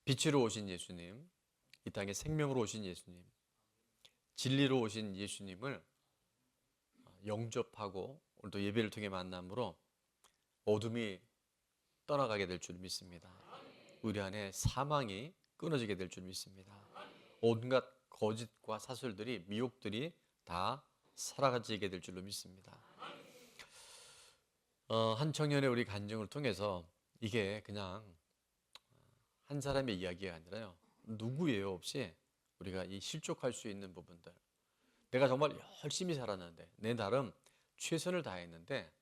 빛으로 오신 예수님, 이 땅에 생명으로 오신 예수님, 진리로 오신 예수님을 영접하고 오늘도 예배를 통해 만남으로 어둠이 떠나가게 될 줄 믿습니다. 우리 안에 사망이 끊어지게 될 줄 믿습니다. 온갖 거짓과 사설들이, 미혹들이 다 사라지게 될 줄로 믿습니다. 한 청년의 우리 간증을 통해서 이게 그냥 한 사람의 이야기가 아니라요, 누구 예외 없이 우리가 이 실족할 수 있는 부분들, 내가 정말 열심히 살았는데 내 나름 최선을 다했는데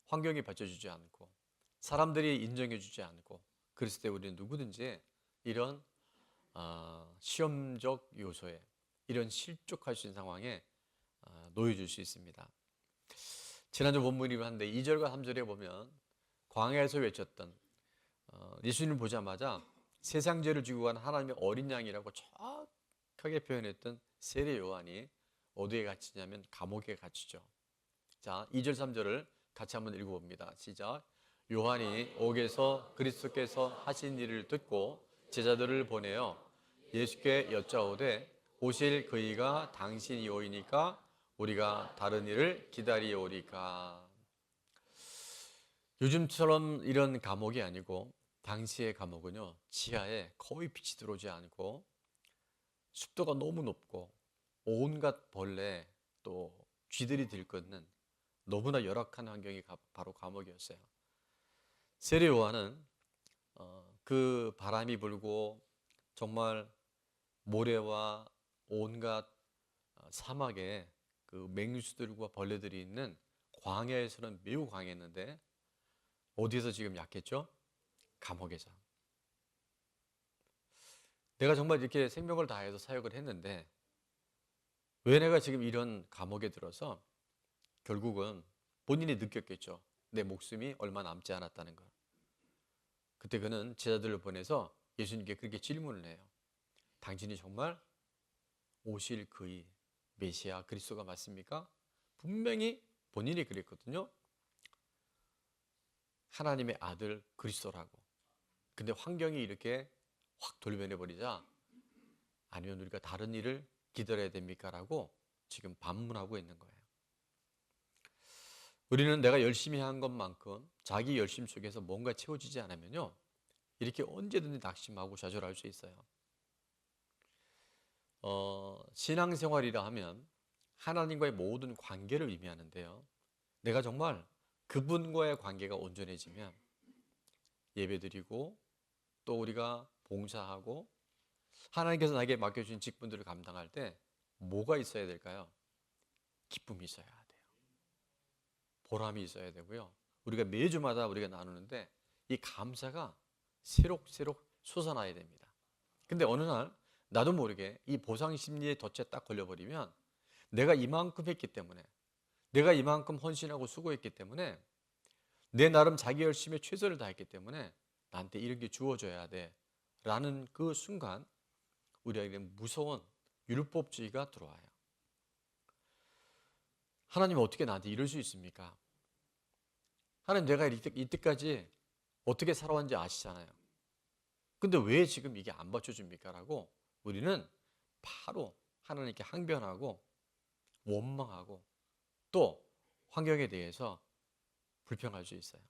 환경이 받쳐주지 않고 사람들이 인정해주지 않고 그랬을 때 우리는 누구든지 이런 시험적 요소에, 이런 실족할 수 있는 상황에 놓여질 수 있습니다. 지난주 본문이긴 한데 2절과 3절에 보면 광야에서 외쳤던 예수님을 보자마자 세상 죄를 지고 간 하나님의 어린 양이라고 정확하게 표현했던 세례 요한이 어디에 갇히냐면 감옥에 갇히죠. 자, 2절 3절을 같이 한번 읽어봅니다. 시작. 요한이 옥에서 그리스도께서 하신 일을 듣고 제자들을 보내어 예수께 여짜오되 오실 그이가 당신이오이니까 우리가 다른 일을 기다리오리까. 요즘처럼 이런 감옥이 아니고 당시의 감옥은요, 지하에 거의 빛이 들어오지 않고 습도가 너무 높고 온갖 벌레 또 쥐들이 들끓는 너무나 열악한 환경이 바로 감옥이었어요. 세례 요한은 그 바람이 불고 정말 모래와 온갖 사막에 그 맹수들과 벌레들이 있는 광야에서는 매우 강했는데 어디에서 지금 약했죠? 감옥에서. 내가 정말 이렇게 생명을 다해서 사역을 했는데 왜 내가 지금 이런 감옥에 들어서, 결국은 본인이 느꼈겠죠. 내 목숨이 얼마 남지 않았다는 걸. 그때 그는 제자들을 보내서 예수님께 그렇게 질문을 해요. 당신이 정말 오실 그의 메시아 그리스도가 맞습니까? 분명히 본인이 그랬거든요. 하나님의 아들 그리스도라고. 근데 환경이 이렇게 확 돌변해 버리자 아니면 우리가 다른 일을 기다려야 됩니까? 라고 지금 반문하고 있는 거예요. 우리는 내가 열심히 한 것만큼 자기 열심 속에서 뭔가 채워지지 않으면요, 이렇게 언제든지 낙심하고 좌절할 수 있어요. 신앙생활이라 하면 하나님과의 모든 관계를 의미하는데요, 내가 정말 그분과의 관계가 온전해지면 예배드리고 또 우리가 봉사하고 하나님께서 나에게 맡겨주신 직분들을 감당할 때 뭐가 있어야 될까요? 기쁨이 있어야 돼요. 보람이 있어야 되고요. 우리가 매주마다 우리가 나누는데 이 감사가 새록새록 솟아나야 됩니다. 근데 어느 날 나도 모르게 이 보상 심리의 덫에 딱 걸려버리면 내가 이만큼 했기 때문에, 내가 이만큼 헌신하고 수고했기 때문에, 내 나름 자기 열심히 최선을 다했기 때문에 나한테 이런 게 주어져야 돼 라는 그 순간 우리에게 무서운 율법주의가 들어와요. 하나님은 어떻게 나한테 이럴 수 있습니까? 하나님, 내가 이때까지 어떻게 살아왔는지 아시잖아요. 근데 왜 지금 이게 안 받쳐줍니까? 라고 우리는 바로 하나님께 항변하고 원망하고 또 환경에 대해서 불평할 수 있어요.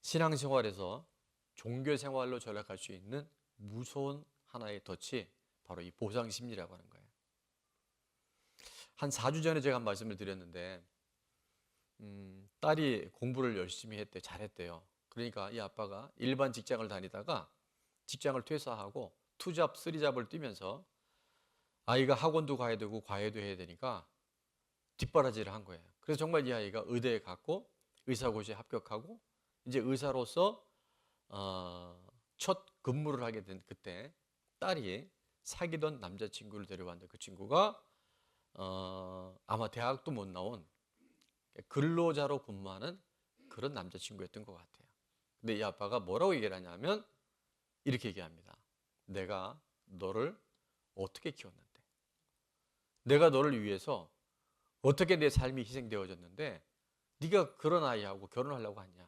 신앙생활에서 종교생활로 전락할 수 있는 무서운 하나의 덫이 바로 이 보상심리라고 하는 거예요. 한 4주 전에 제가 한 말씀을 드렸는데 딸이 공부를 열심히 했대, 잘했대요. 그러니까 이 아빠가 일반 직장을 다니다가 직장을 퇴사하고 투잡, 쓰리잡을 뛰면서 아이가 학원도 가야 되고 과외도 해야 되니까 뒷바라지를 한 거예요. 그래서 정말 이 아이가 의대에 갔고 의사고시에 합격하고 이제 의사로서 첫 근무를 하게 된 그때 딸이 사귀던 남자친구를 데려왔는데 그 친구가 아마 대학도 못 나온 근로자로 근무하는 그런 남자친구였던 것 같아요. 근데 이 아빠가 뭐라고 얘기를 하냐면 이렇게 얘기합니다. 내가 너를 어떻게 키웠는데, 내가 너를 위해서 어떻게 내 삶이 희생되어졌는데 네가 그런 아이하고 결혼하려고 하냐.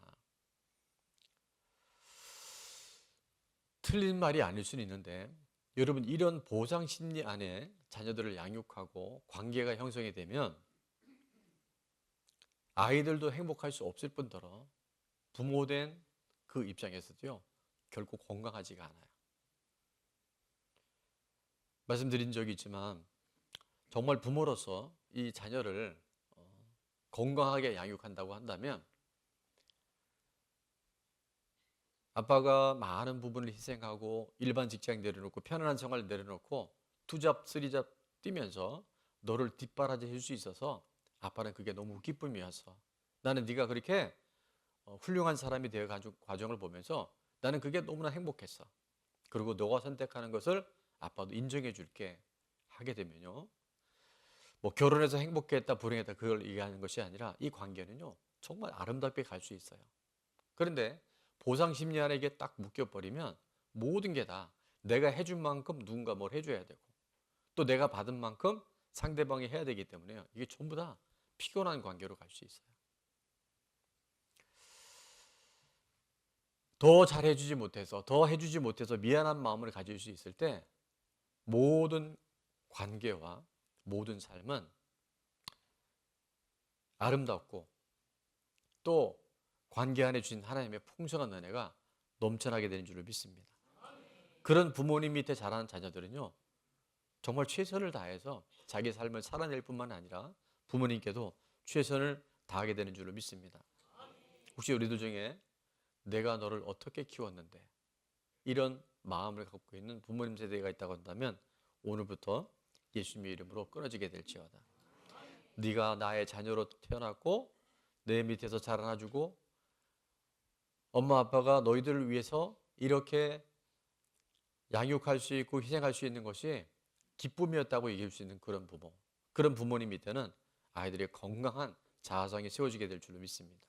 틀린 말이 아닐 수는 있는데 여러분 이런 보상 심리 안에 자녀들을 양육하고 관계가 형성이 되면 아이들도 행복할 수 없을 뿐더러 부모된 그 입장에서도요 결코 건강하지가 않아요. 말씀드린 적이 있지만 정말 부모로서 이 자녀를 건강하게 양육한다고 한다면 아빠가 많은 부분을 희생하고 일반 직장 내려놓고 편안한 생활 내려놓고 투잡 쓰리잡 뛰면서 너를 뒷바라지 할 수 있어서 아빠는 그게 너무 기쁨이었어. 나는 네가 그렇게 훌륭한 사람이 되어가는 과정을 보면서 나는 그게 너무나 행복했어. 그리고 너가 선택하는 것을 아빠도 인정해 줄게 하게 되면요. 뭐 결혼해서 행복했다 불행했다 그걸 얘기하는 것이 아니라 이 관계는요. 정말 아름답게 갈 수 있어요. 그런데 보상 심리 안에 이게 딱 묶여버리면 모든 게 다 내가 해준 만큼 누군가 뭘 해줘야 되고 또 내가 받은 만큼 상대방이 해야 되기 때문에요. 이게 전부 다 피곤한 관계로 갈 수 있어요. 더 잘해주지 못해서 더 해주지 못해서 미안한 마음을 가질 수 있을 때 모든 관계와 모든 삶은 아름답고 또 관계 안에 주신 하나님의 풍성한 은혜가 넘쳐나게 되는 줄을 믿습니다. 그런 부모님 밑에 자라는 자녀들은요 정말 최선을 다해서 자기 삶을 살아낼 뿐만 아니라 부모님께도 최선을 다하게 되는 줄을 믿습니다. 혹시 우리들 중에 내가 너를 어떻게 키웠는데 이런 마음을 갖고 있는 부모님 세대가 있다고 한다면 오늘부터 예수님의 이름으로 끊어지게 될지어다. 네가 나의 자녀로 태어났고 내 밑에서 자라나주고 엄마 아빠가 너희들을 위해서 이렇게 양육할 수 있고 희생할 수 있는 것이 기쁨이었다고 얘기할 수 있는 그런 부모, 그런 부모님 밑에는 아이들의 건강한 자아성이 세워지게 될 줄로 믿습니다.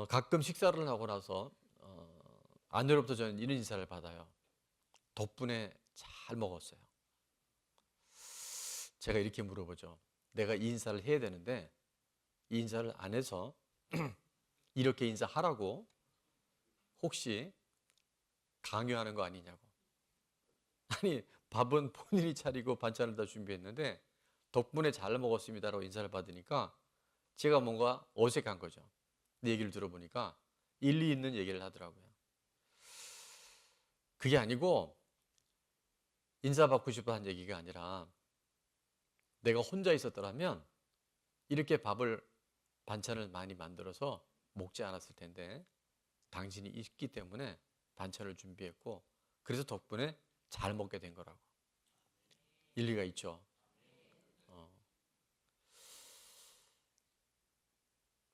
가끔 식사를 하고 나서 아내로부터 저는 이런 인사를 받아요. 덕분에 잘 먹었어요. 제가 이렇게 물어보죠. 내가 이 인사를 해야 되는데 이 인사를 안 해서 이렇게 인사하라고 혹시 강요하는 거 아니냐고. 아니 밥은 본인이 차리고 반찬을 다 준비했는데 덕분에 잘 먹었습니다라고 인사를 받으니까 제가 뭔가 어색한 거죠. 내 얘기를 들어보니까 일리 있는 얘기를 하더라고요. 그게 아니고 인사받고 싶어 한 얘기가 아니라 내가 혼자 있었더라면 이렇게 밥을 반찬을 많이 만들어서 먹지 않았을 텐데 당신이 있기 때문에 반찬을 준비했고 그래서 덕분에 잘 먹게 된 거라고. 일리가 있죠. 어.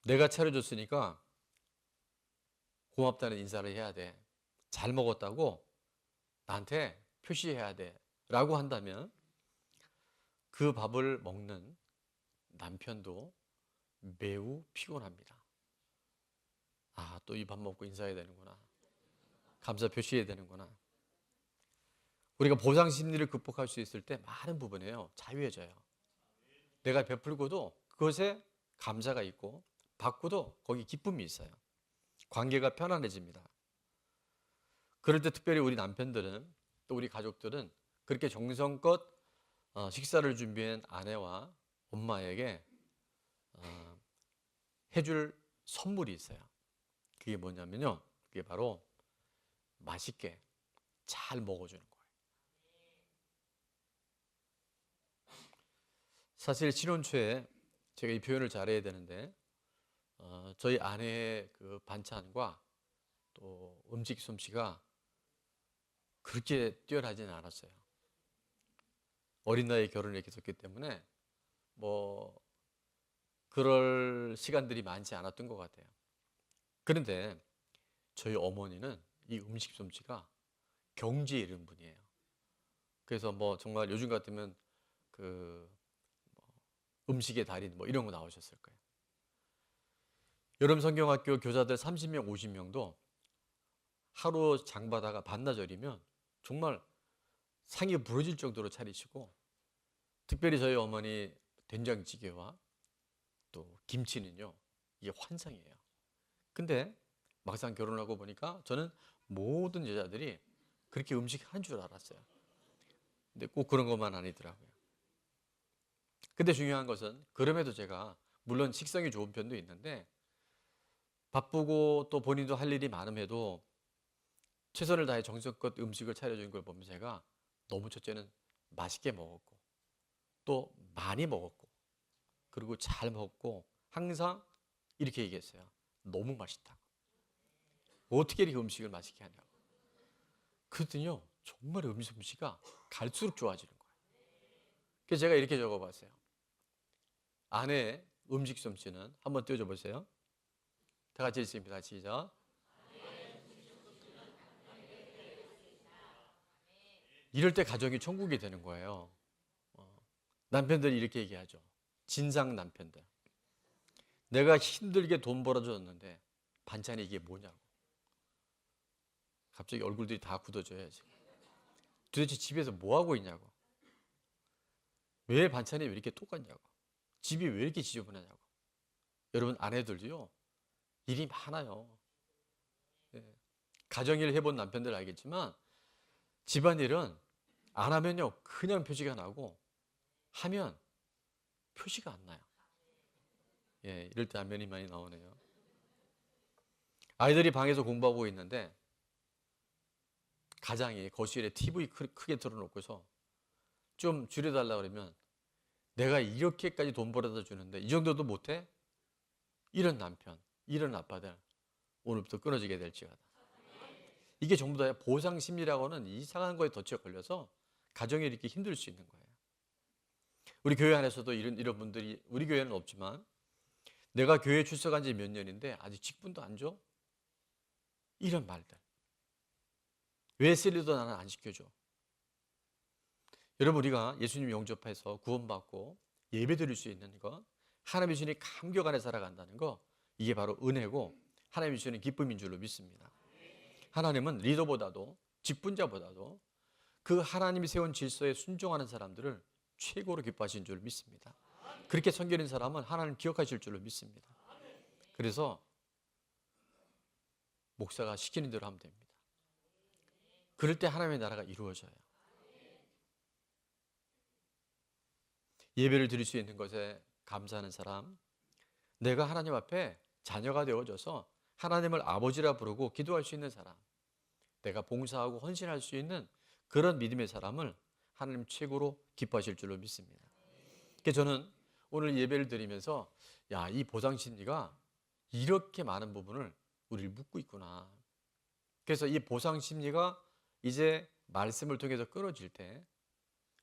내가 차려줬으니까 고맙다는 인사를 해야 돼. 잘 먹었다고 나한테 표시해야 돼. 라고 한다면 그 밥을 먹는 남편도 매우 피곤합니다. 아, 또 이 밥 먹고 인사해야 되는구나. 감사 표시해야 되는구나. 우리가 보상 심리를 극복할 수 있을 때 많은 부분에요. 자유해져요. 내가 베풀고도 그것에 감사가 있고 받고도 거기 기쁨이 있어요. 관계가 편안해집니다. 그럴 때 특별히 우리 남편들은 또 우리 가족들은 그렇게 정성껏 식사를 준비한 아내와 엄마에게 해줄 선물이 있어요. 그게 뭐냐면요. 그게 바로 맛있게 잘 먹어주는 거예요. 사실 신혼 초에 제가 이 표현을 잘해야 되는데 저희 아내의 그 반찬과 또 음식 솜씨가 그렇게 뛰어나지는 않았어요. 어린 나이에 결혼을 했기 때문에 뭐 그럴 시간들이 많지 않았던 것 같아요. 그런데 저희 어머니는 이 음식 솜씨가 경지에 이른 분이에요. 그래서 뭐 정말 요즘 같으면 그 음식의 달인 뭐 이런 거 나오셨을 거예요. 여름 성경학교 교사들 30명, 50명도 하루 장바다가 반나절이면 정말 상이 부러질 정도로 차리시고 특별히 저희 어머니 된장찌개와 또 김치는요 이게 환상이에요. 근데 막상 결혼하고 보니까 저는 모든 여자들이 그렇게 음식 한 줄 알았어요. 근데 꼭 그런 것만 아니더라고요. 근데 중요한 것은 그럼에도 제가 물론 식성이 좋은 편도 있는데 바쁘고 또 본인도 할 일이 많음에도 최선을 다해 정성껏 음식을 차려주는 걸 보면 제가 너무 첫째는 맛있게 먹었고 또 많이 먹었고 그리고 잘 먹고 항상 이렇게 얘기했어요. 너무 맛있다고. 어떻게 이렇게 음식을 맛있게 하냐고. 그랬더니요 정말 음식 솜씨가 갈수록 좋아지는 거예요. 그래서 제가 이렇게 적어봤어요. 아내의 음식 솜씨는 한번 띄워줘 보세요. 다 같이 읽습니다. 시작. 이럴 때 가정이 천국이 되는 거예요. 남편들이 이렇게 얘기하죠. 진상 남편들. 내가 힘들게 돈 벌어줬는데 반찬이 이게 뭐냐고. 갑자기 얼굴들이 다 굳어져요. 지금. 도대체 집에서 뭐 하고 있냐고. 왜 반찬이 왜 이렇게 똑같냐고. 집이 왜 이렇게 지저분하냐고. 여러분 아내들도요. 일이 많아요. 예. 가정일 해본 남편들 알겠지만 집안일은 안 하면요. 그냥 표시가 나고 하면 표시가 안 나요. 예, 이럴 때 안면이 많이 나오네요. 아이들이 방에서 공부하고 있는데 가장이 거실에 TV 크게 틀어놓고서 좀 줄여달라 그러면 내가 이렇게까지 돈 벌어다 주는데 이 정도도 못해? 이런 남편, 이런 아빠들 오늘부터 끊어지게 될지어다. 이게 전부 다 보상심리라고는 이상한 거에 덫에 걸려서 가정이 이렇게 힘들 수 있는 거예요. 우리 교회 안에서도 이런 분들이 우리 교회는 없지만 내가 교회 출석한 지 몇 년인데 아직 직분도 안 줘? 이런 말들. 왜 셀리도 나는 안 시켜줘? 여러분 우리가 예수님 영접해서 구원받고 예배드릴 수 있는 것 하나님이 주시는 감격 안에 살아간다는 거 이게 바로 은혜고 하나님이 주시는 기쁨인 줄로 믿습니다. 하나님은 리더보다도 직분자보다도 그 하나님이 세운 질서에 순종하는 사람들을 최고로 기뻐하신 줄 믿습니다. 그렇게 섬기는 사람은 하나님 기억하실 줄로 믿습니다. 그래서 목사가 시키는 대로 하면 됩니다. 그럴 때 하나님의 나라가 이루어져요. 예배를 드릴 수 있는 것에 감사하는 사람, 내가 하나님 앞에 자녀가 되어져서 하나님을 아버지라 부르고 기도할 수 있는 사람, 내가 봉사하고 헌신할 수 있는 그런 믿음의 사람을 하나님 최고로 기뻐하실 줄로 믿습니다. 그래서 저는 오늘 예배를 드리면서 야, 이 보상 심리가 이렇게 많은 부분을 우리를 묶고 있구나. 그래서 이 보상 심리가 이제 말씀을 통해서 끊어질 때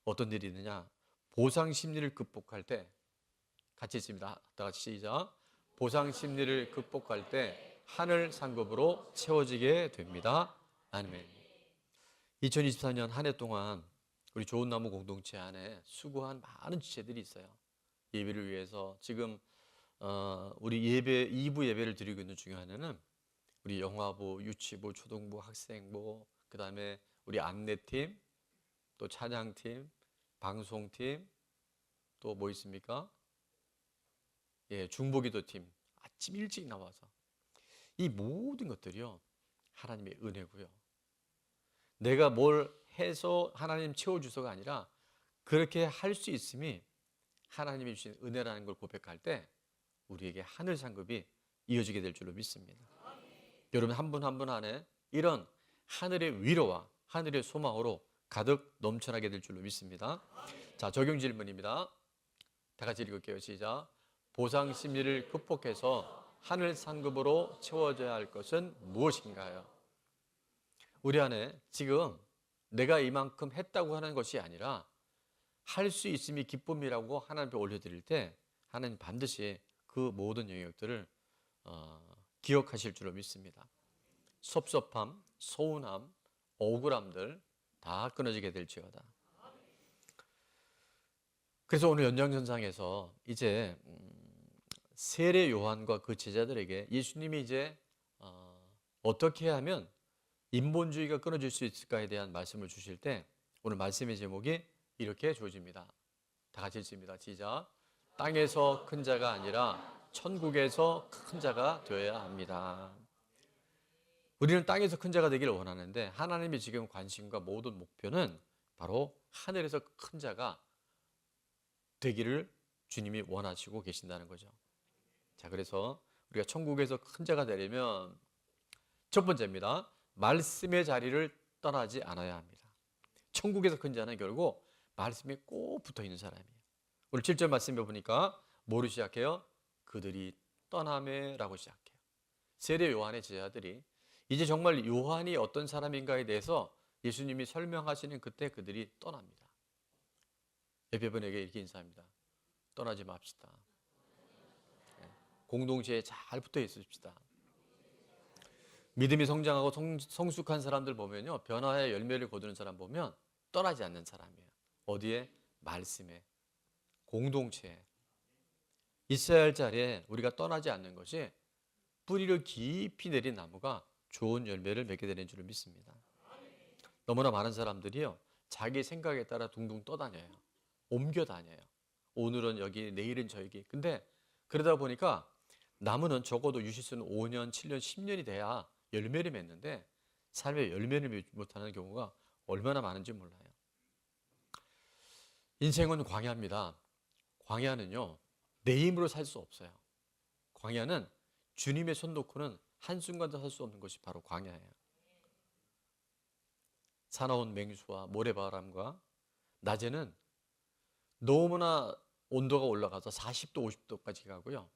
어떤 일이 있느냐? 보상 심리를 극복할 때 같이 있습니다. 다 같이 시작. 보상 심리를 극복할 때 하늘 상급으로 채워지게 됩니다. 아멘. 2024년 한 해 동안 우리 좋은 나무 공동체 안에 수고한 많은 지체들이 있어요. 예배를 위해서 지금 우리 예배 2부 예배를 드리고 있는 중에 하나는 우리 영화부, 유치부, 초등부, 학생부, 그다음에 우리 안내팀, 또 찬양팀, 방송팀, 또 뭐 있습니까? 예, 중보기도팀 아침 일찍 나와서 이 모든 것들이요 하나님의 은혜고요. 내가 뭘 해서 하나님 채워주서가 아니라 그렇게 할 수 있음이 하나님이 주신 은혜라는 걸 고백할 때 우리에게 하늘 상급이 이어지게 될 줄로 믿습니다. 여러분 한 분 한 분 안에 이런 하늘의 위로와 하늘의 소망으로 가득 넘쳐나게 될 줄로 믿습니다. 자, 적용 질문입니다. 다 같이 읽을게요. 시작. 보상 심리를 극복해서 하늘 상급으로 채워져야 할 것은 무엇인가요? 우리 안에 지금 내가 이만큼 했다고 하는 것이 아니라 할 수 있음이 기쁨이라고 하나님 앞에 올려드릴 때 하나님 반드시 그 모든 영역들을 기억하실 줄로 믿습니다. 섭섭함, 서운함, 억울함들 다 끊어지게 될지어다. 그래서 오늘 연장선상에서 이제 세례 요한과 그 제자들에게 예수님이 이제 어떻게 하면 인본주의가 끊어질 수 있을까에 대한 말씀을 주실 때 오늘 말씀의 제목이 이렇게 주어집니다. 다 같이 읽습니다. 시작. 땅에서 큰 자가 아니라 천국에서 큰 자가 되어야 합니다. 우리는 땅에서 큰 자가 되기를 원하는데 하나님의 지금 관심과 모든 목표는 바로 하늘에서 큰 자가 되기를 주님이 원하시고 계신다는 거죠. 자, 그래서 우리가 천국에서 큰 자가 되려면 첫 번째입니다. 말씀의 자리를 떠나지 않아야 합니다. 천국에서 큰 자는 결국 말씀에 꼭 붙어 있는 사람이에요. 오늘 7절 말씀해 보니까 뭐로 시작해요? 그들이 떠나매라고 시작해요. 세례 요한의 제자들이 이제 정말 요한이 어떤 사람인가에 대해서 예수님이 설명하시는 그때 그들이 떠납니다. 옆에분에게 이렇게 인사합니다. 떠나지 맙시다. 공동체에 잘 붙어 있읍시다. 믿음이 성장하고 성숙한 사람들 보면요, 변화의 열매를 거두는 사람 보면 떠나지 않는 사람이에요. 어디에? 말씀에, 공동체에 있어야 할 자리에 우리가 떠나지 않는 것이 뿌리를 깊이 내린 나무가 좋은 열매를 맺게 되는 줄을 믿습니다. 너무나 많은 사람들이요, 자기 생각에 따라 둥둥 떠다녀요. 옮겨 다녀요. 오늘은 여기, 내일은 저기. 근데 그러다 보니까 나무는 적어도 유실수는 5년, 7년, 10년이 돼야 열매를 맺는데 삶의 열매를 맺지 못하는 경우가 얼마나 많은지 몰라요. 인생은 광야입니다. 광야는요, 내 힘으로 살 수 없어요. 광야는 주님의 손 놓고는 한순간도 살 수 없는 것이 바로 광야예요. 사나운 맹수와 모래바람과 낮에는 너무나 온도가 올라가서 40도, 50도까지 가고요.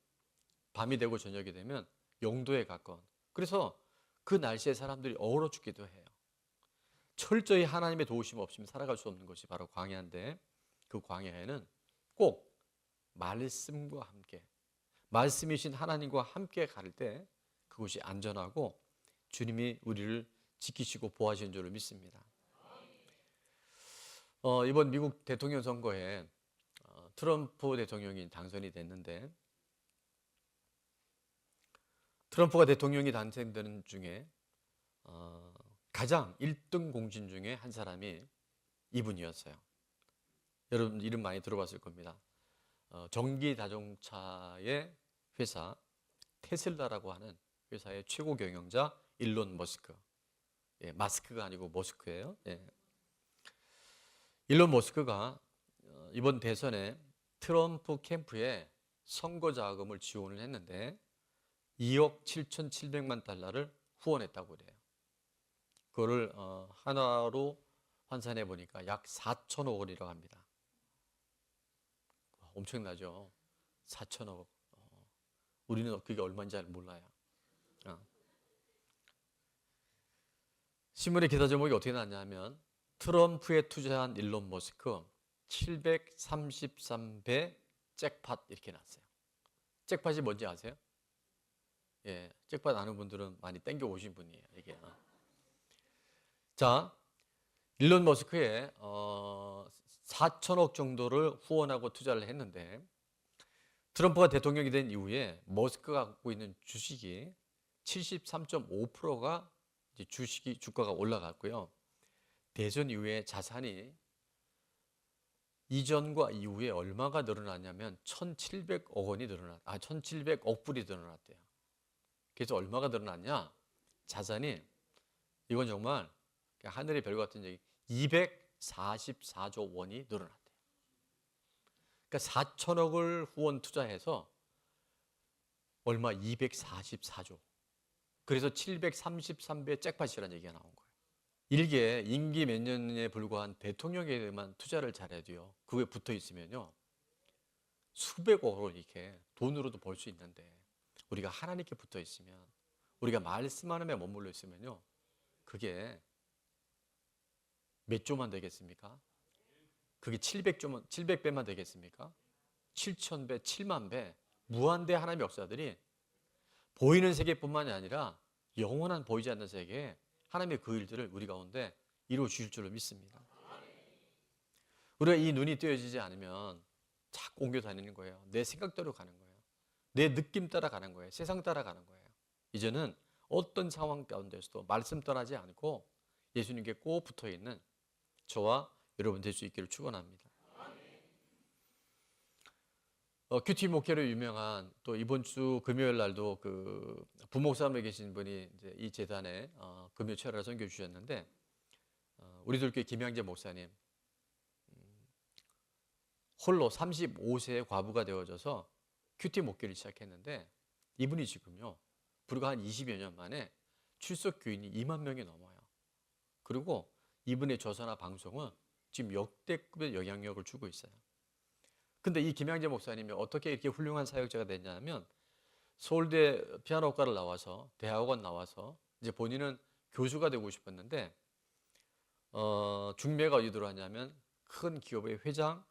밤이 되고 저녁이 되면 0도에 가까운. 그래서 그 날씨에 사람들이 얼어 죽기도 해요. 철저히 하나님의 도우심 없이는 살아갈 수 없는 것이 바로 광야인데, 그 광야에는 꼭 말씀과 함께, 말씀이신 하나님과 함께 갈 때 그것이 안전하고 주님이 우리를 지키시고 보호하시는 줄을 믿습니다. 이번 미국 대통령 선거에 트럼프 대통령이 당선이 됐는데, 트럼프가 대통령이 당선되는 중에 가장 1등 공신 중에 한 사람이 이분이었어요. 여러분 이름 많이 들어봤을 겁니다. 전기 자동차의 회사 테슬라라고 하는 회사의 최고 경영자 일론 머스크. 예, 마스크가 아니고 머스크예요. 예. 일론 머스크가 이번 대선에 트럼프 캠프에 선거 자금을 지원을 했는데 2억 7,700만 달러를 후원했다고 그래요. 그거를 하나로 환산해 보니까 약 4천억 원이라고 합니다. 엄청나죠? 4천억. 우리는 그게 얼마인지 잘 몰라요. 신문의 기사 제목이 어떻게 났냐면 트럼프에 투자한 일론 머스크 733배 잭팟 이렇게 났어요. 잭팟이 뭔지 아세요? 예, 잭팟 아는 분들은 많이 땡겨 오신 분이에요. 이게. 자, 일론 머스크에 4천억 정도를 후원하고 투자를 했는데 트럼프가 대통령이 된 이후에 머스크가 갖고 있는 주식이 73.5%가 주가가 올라갔고요. 대선 이후에 자산이 이전과 이후에 얼마가 늘어났냐면 1,700억 원이 1,700억 불이 늘어났대요. 그래서 얼마가 늘어났냐? 자산이, 이건 정말 하늘의 별 같은 얘기, 244조 원이 늘어났대요. 그러니까 4천억을 후원 투자해서 얼마? 244조. 그래서 733배 잭팟이라는 얘기가 나온 거예요. 일개 임기 몇 년에 불과한 대통령에게만 투자를 잘해야 돼요. 그게 붙어 있으면요, 수백억을 이렇게 돈으로도 벌 수 있는데 우리가 하나님께 붙어 있으면, 우리가 말씀 하나님에 머물러 있으면요, 그게 몇 조만 되겠습니까? 그게 700배만 되겠습니까? 7,000배, 7만 배, 무한대 하나님의 역사들이 보이는 세계뿐만이 아니라 영원한 보이지 않는 세계에 하나님의 그 일들을 우리 가운데 이루어 주실 줄로 믿습니다. 우리가 이 눈이 띄어지지 않으면 자꾸 옮겨 다니는 거예요. 내 생각대로 가는 거예요. 내 느낌 따라 가는 거예요. 세상 따라 가는 거예요. 이제는 어떤 상황 가운데서도 말씀 떠나지 않고 예수님께 꼭 붙어 있는 저와 여러분 될 수 있기를 축원합니다. 큐티 목회로 유명한 또 이번 주 금요일 날도 그 부목사님에 계신 분이 이제 이 재단에 금요 철야를 선교 주셨는데 우리들 교회 김양재 목사님 홀로 35세의 과부가 되어져서 큐티 목회를 시작했는데 이분이 지금요 불과 한 20여 년 만에 출석 교인이 2만 명이 넘어요. 그리고 이분의 저서나 방송은 지금 역대급의 영향력을 주고 있어요. 근데 이 김양재 목사님이 어떻게 이렇게 훌륭한 사역자가 됐냐면 서울대 피아노과를 나와서 대학원 나와서 이제 본인은 교수가 되고 싶었는데 중매가 어디 들어왔냐면 큰 기업의 회장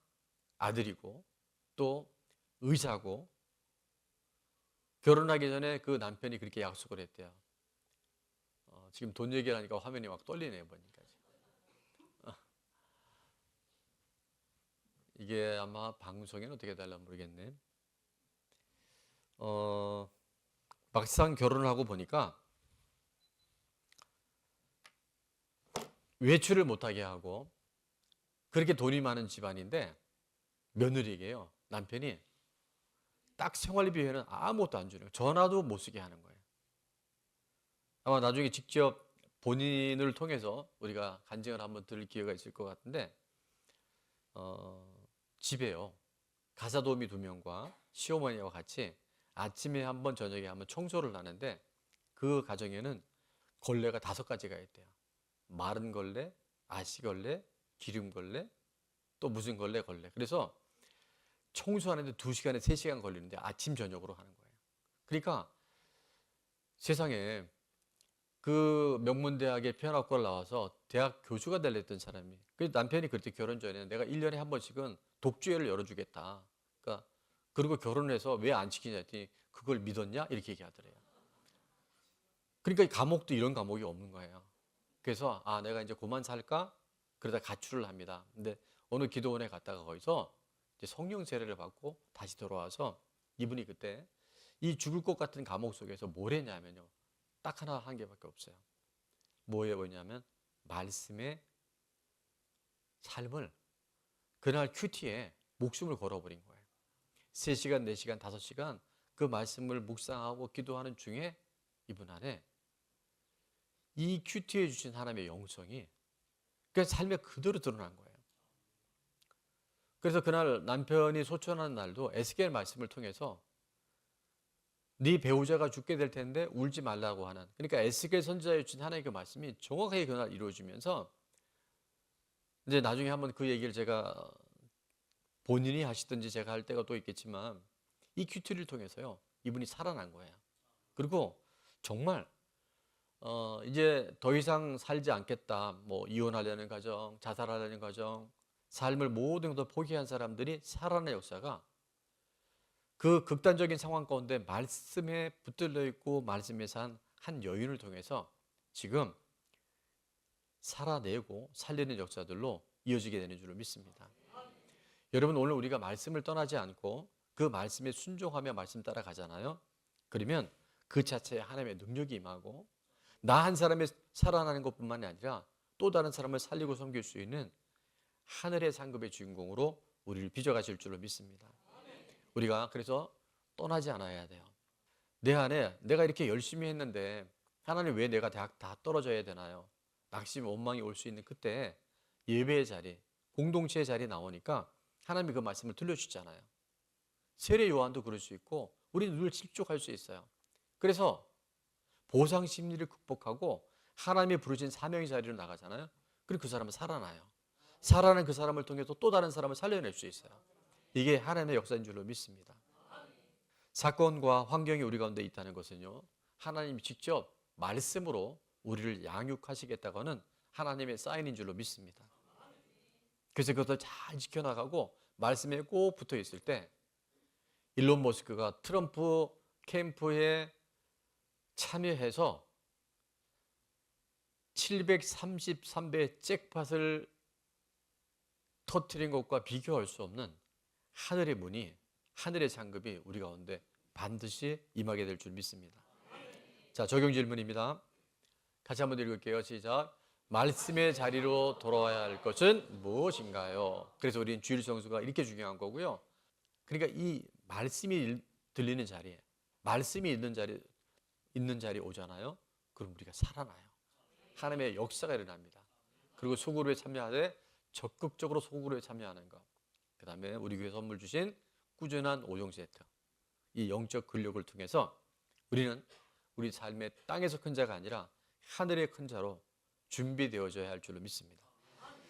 아들이고 또 의사고 결혼하기 전에 그 남편이 그렇게 약속을 했대요. 지금 돈 얘기를 하니까 화면이 막 떨리네요 보니까. 이게 아마 방송에는 어떻게 달라 모르겠네. 막상 결혼을 하고 보니까 외출을 못하게 하고 그렇게 돈이 많은 집안인데 며느리에게요 남편이 딱 생활비 외에는 아무것도 안 주는 거예요. 전화도 못 쓰게 하는 거예요. 아마 나중에 직접 본인을 통해서 우리가 간증을 한번 들을 기회가 있을 것 같은데 집에요 가사도우미 2명과 시어머니와 같이 아침에 한번 저녁에 한번 청소를 하는데 그 가정에는 걸레가 5가지가 있대요. 마른 걸레, 아시걸레, 기름걸레, 또 무슨 걸레. 그래서 청소하는데 2시간에 3시간 걸리는데 아침 저녁으로 하는 거예요. 그러니까 세상에 그 명문대학의 피아노학과를 나와서 대학 교수가 되려 했던 사람이 그래서 남편이 그때 결혼 전에 내가 1년에 한 번씩은 독주회를 열어주겠다. 그러니까 그리고 결혼해서 왜 안 지키냐 했더니 그걸 믿었냐? 이렇게 얘기하더래요. 그러니까 이 감옥도 이런 감옥이 없는 거예요. 그래서 내가 이제 그만 살까? 그러다 가출을 합니다. 근데 어느 기도원에 갔다가 거기서 이제 성령 세례를 받고 다시 돌아와서 이분이 그때 이 죽을 것 같은 감옥 속에서 뭘 했냐면요. 딱 하나 한 개밖에 없어요. 뭐냐면 말씀의 삶을 그날 큐티에 목숨을 걸어버린 거예요. 3시간, 4시간, 5시간 그 말씀을 묵상하고 기도하는 중에 이분 안에 이 큐티에 주신 하나님의 영성이 그 삶에 그대로 드러난 거예요. 그래서 그날 남편이 소천하는 날도 에스겔 말씀을 통해서 네 배우자가 죽게 될 텐데 울지 말라고 하는 그러니까 에스겔 선지자에 주신 하나님의 그 말씀이 정확하게 그날 이루어지면서 이제 나중에 한번 그 얘기를 제가 본인이 하시든지 제가 할 때가 또 있겠지만 이 큐티를 통해서요 이분이 살아난 거예요. 그리고 정말 이제 더 이상 살지 않겠다. 뭐 이혼하려는 가정, 자살하려는 가정, 삶을 모든 것을 포기한 사람들이 살아난 역사가 그 극단적인 상황 가운데 말씀에 붙들려 있고 말씀에 산 한 여인을 통해서 지금 살아내고 살리는 역사들로 이어지게 되는 줄로 믿습니다. 여러분 오늘 우리가 말씀을 떠나지 않고 그 말씀에 순종하며 말씀 따라가잖아요. 그러면 그 자체에 하나님의 능력이 임하고 나 한 사람이 살아나는 것뿐만이 아니라 또 다른 사람을 살리고 섬길 수 있는 하늘의 상급의 주인공으로 우리를 빚어가실 줄로 믿습니다. 우리가 그래서 떠나지 않아야 돼요. 내 안에 내가 이렇게 열심히 했는데 하나님 왜 내가 다 떨어져야 되나요? 낙심 원망이 올 수 있는 그때 예배의 자리, 공동체의 자리에 나오니까 하나님이 그 말씀을 들려주잖아요. 세례 요한도 그럴 수 있고 우리는 늘 실족할 수 있어요. 그래서 보상 심리를 극복하고 하나님이 부르신 사명의 자리로 나가잖아요. 그리고 그 사람은 살아나요. 살아난 그 사람을 통해서 또 다른 사람을 살려낼 수 있어요. 이게 하나님의 역사인 줄로 믿습니다. 사건과 환경이 우리 가운데 있다는 것은요. 하나님이 직접 말씀으로 우리를 양육하시겠다고는 하나님의 사인인 줄로 믿습니다. 그래서 그것을 잘 지켜나가고 말씀에 꼭 붙어 있을 때 일론 머스크가 트럼프 캠프에 참여해서 733배의 잭팟을 터뜨린 것과 비교할 수 없는 하늘의 문이 하늘의 상급이 우리 가운데 반드시 임하게 될 줄 믿습니다. 자, 적용 질문입니다. 같이 한번 읽을게요. 시작. 말씀의 자리로 돌아와야 할 것은 무엇인가요? 그래서 우리는 주일 성수가 이렇게 중요한 거고요. 그러니까 이 말씀이 들리는 자리에, 말씀이 있는 자리에 오잖아요. 그럼 우리가 살아나요. 하나님의 역사가 일어납니다. 그리고 소그룹에 참여하되 적극적으로 소그룹에 참여하는 것. 그 다음에 우리 교회 선물 주신 꾸준한 5종 세트. 이 영적 근력을 통해서 우리는 우리 삶의 땅에서 큰 자가 아니라 하늘의 큰 자로 준비되어져야 할 줄로 믿습니다.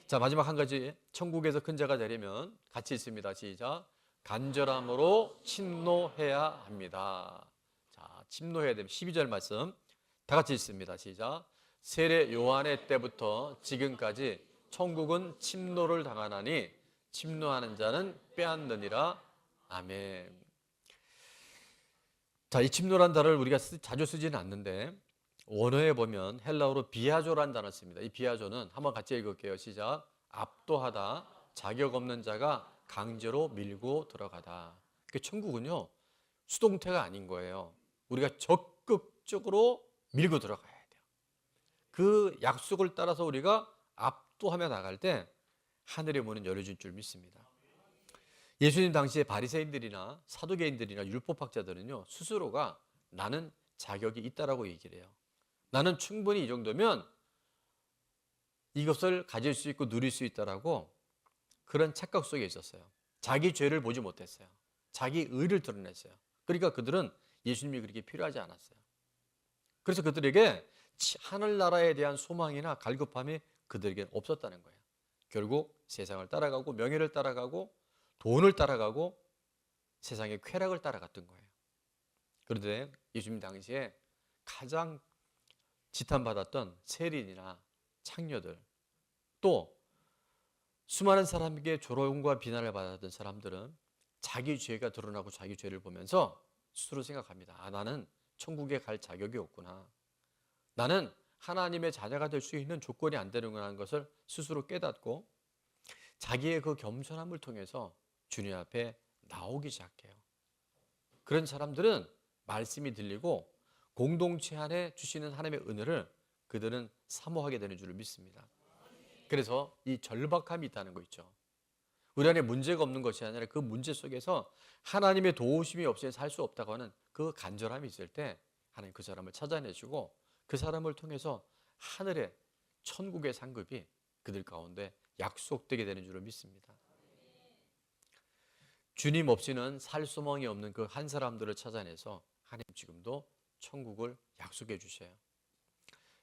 자, 마지막 한 가지, 천국에서 큰 자가 되려면 같이 있습니다. 시작. 간절함으로 침노해야 합니다. 자, 침노해야 됩니다. 12절 말씀 다 같이 있습니다. 시작. 세례 요한의 때부터 지금까지 천국은 침노를 당하나니 침노하는 자는 빼앗느니라. 아멘. 자, 이 침노란 단어를 우리가 자주 쓰지는 않는데 원어에 보면 헬라어로 비아조라는 단어를 씁니다. 이 비아조는 한번 같이 읽을게요. 시작. 압도하다, 자격 없는 자가 강제로 밀고 들어가다. 그 천국은요, 수동태가 아닌 거예요. 우리가 적극적으로 밀고 들어가야 돼요. 그 약속을 따라서 우리가 압도하며 나갈 때 하늘의 문은 열어질 줄 믿습니다. 예수님 당시에 바리새인들이나 사두개인들이나 율법학자들은요, 스스로가 나는 자격이 있다라고 얘기를 해요. 나는 충분히 이 정도면 이것을 가질 수 있고 누릴 수 있다라고 그런 착각 속에 있었어요. 자기 죄를 보지 못했어요. 자기 의를 드러냈어요. 그러니까 그들은 예수님이 그렇게 필요하지 않았어요. 그래서 그들에게 하늘나라에 대한 소망이나 갈급함이 그들에게 없었다는 거예요. 결국 세상을 따라가고 명예를 따라가고 돈을 따라가고 세상의 쾌락을 따라갔던 거예요. 그런데 예수님 당시에 가장 지탄받았던 세린이나 창녀들, 또 수많은 사람에게 조롱과 비난을 받았던 사람들은 자기 죄가 드러나고 자기 죄를 보면서 스스로 생각합니다. 아, 나는 천국에 갈 자격이 없구나. 나는 하나님의 자녀가 될 수 있는 조건이 안 되는구나 하는 것을 스스로 깨닫고 자기의 그 겸손함을 통해서 주님 앞에 나오기 시작해요. 그런 사람들은 말씀이 들리고 공동체 안에 주시는 하나님의 은혜를 그들은 사모하게 되는 줄을 믿습니다. 그래서 이 절박함이 있다는 거 있죠. 우리 안에 문제가 없는 것이 아니라 그 문제 속에서 하나님의 도우심이 없이 살 수 없다고 하는 그 간절함이 있을 때 하나님 그 사람을 찾아내시고 그 사람을 통해서 하늘의 천국의 상급이 그들 가운데 약속되게 되는 줄을 믿습니다. 주님 없이는 살 소망이 없는 그 한 사람들을 찾아내서 하나님 지금도 천국을 약속해 주셔요.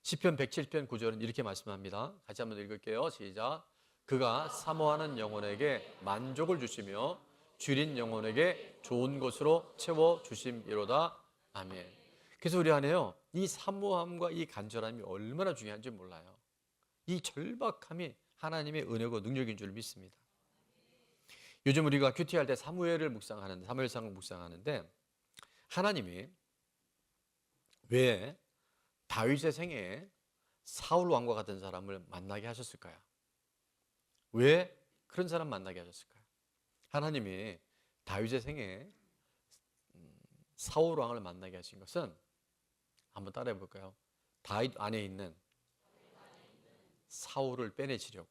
시편 107편 9절은 이렇게 말씀합니다. 같이 한번 읽을게요. 시작. 그가 사모하는 영혼에게 만족을 주시며 줄인 영혼에게 좋은 것으로 채워 주심이로다. 아멘. 그래서 우리 안에요, 이 사모함과 이 간절함이 얼마나 중요한지 몰라요. 이 절박함이 하나님의 은혜고 능력인 줄 믿습니다. 요즘 우리가 큐티할 때 사무엘을 묵상하는데, 사무엘상을 묵상하는데 하나님이 왜 다윗의 생애에 사울 왕과 같은 사람을 만나게 하셨을까요? 왜 그런 사람 만나게 하셨을까요? 하나님이 다윗의 생애에 사울 왕을 만나게 하신 것은 한번 따라해 볼까요? 다윗 안에 있는 사울을 빼내시려고.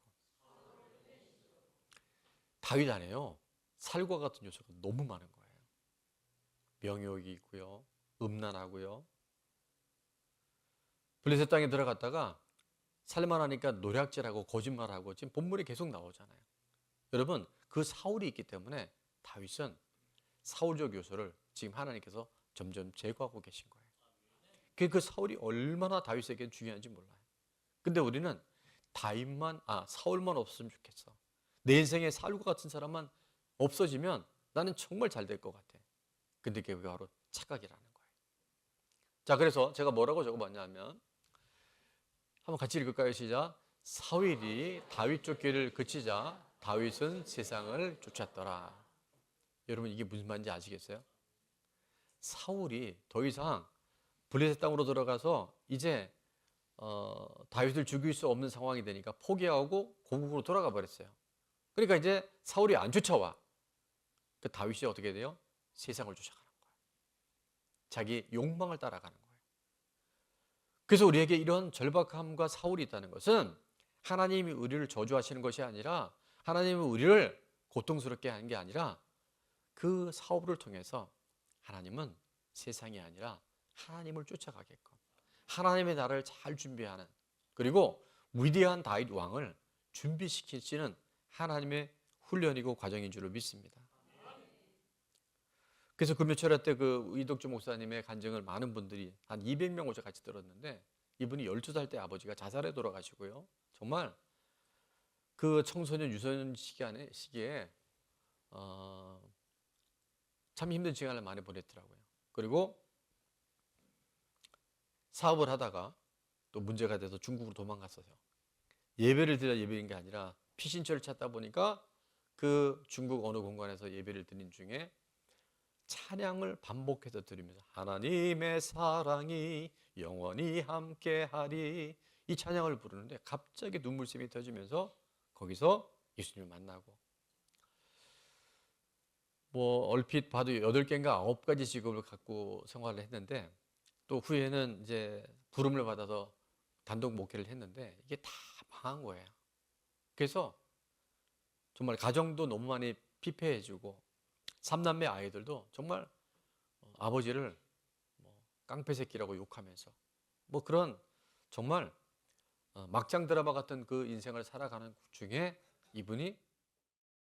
다윗 안에요, 살과 같은 요소가 너무 많은 거예요. 명욕이 있고요, 음란하고요. 블레셋 땅에 들어갔다가 살만하니까 노략질하고 거짓말하고 지금 본문에 계속 나오잖아요. 여러분, 그 사울이 있기 때문에 다윗은 사울적 요소를 지금 하나님께서 점점 제거하고 계신 거예요. 그 사울이 얼마나 다윗에게 중요한지 몰라요. 근데 우리는 사울만 없었으면 좋겠어. 내 인생에 사울과 같은 사람만 없어지면 나는 정말 잘 될 것 같아. 근데 그게 바로 착각이라는 거예요. 자, 그래서 제가 뭐라고 적어봤냐면, 한번 같이 읽을까요? 시작. 사울이 다윗 쫓기를 그치자 다윗은 세상을 쫓았더라. 여러분, 이게 무슨 말인지 아시겠어요? 사울이 더 이상 블레셋 땅으로 들어가서 이제 다윗을 죽일 수 없는 상황이 되니까 포기하고 고국으로 돌아가 버렸어요. 그러니까 이제 사울이 안 쫓아와. 그 다윗이 어떻게 돼요? 세상을 쫓아가는 거예요. 자기 욕망을 따라가는 거예요. 그래서 우리에게 이런 절박함과 사울이 있다는 것은 하나님이 우리를 저주하시는 것이 아니라, 하나님은 우리를 고통스럽게 하는 게 아니라 그 사업을 통해서 하나님은 세상이 아니라 하나님을 쫓아가게끔 하나님의 나라를 잘 준비하는, 그리고 위대한 다윗 왕을 준비시키시는 하나님의 훈련이고 과정인 줄을 믿습니다. 그래서 금요철야 때 그 이덕주 목사님의 간증을 많은 분들이 한 200명 오셔 같이 들었는데, 이분이 12살 때 아버지가 자살해 돌아가시고요. 정말 그 청소년 유소년 시기에 참 힘든 시간을 많이 보냈더라고요. 그리고 사업을 하다가 또 문제가 돼서 중국으로 도망갔어요. 예배를 드려 예배인 게 아니라 피신처를 찾다 보니까 그 중국 어느 공간에서 예배를 드린 중에 찬양을 반복해서 드리면서 하나님의 사랑이 영원히 함께하리, 이 찬양을 부르는데 갑자기 눈물샘이 터지면서 거기서 예수님을 만나고, 뭐 얼핏 봐도 8개인가 9가지 직업을 갖고 생활을 했는데, 또 후에는 이제 부름을 받아서 단독 목회를 했는데 이게 다 망한 거예요. 그래서 정말 가정도 너무 많이 피폐해지고, 3남매 아이들도 정말 아버지를 깡패 새끼라고 욕하면서 뭐 그런 정말 막장 드라마 같은 그 인생을 살아가는 중에 이분이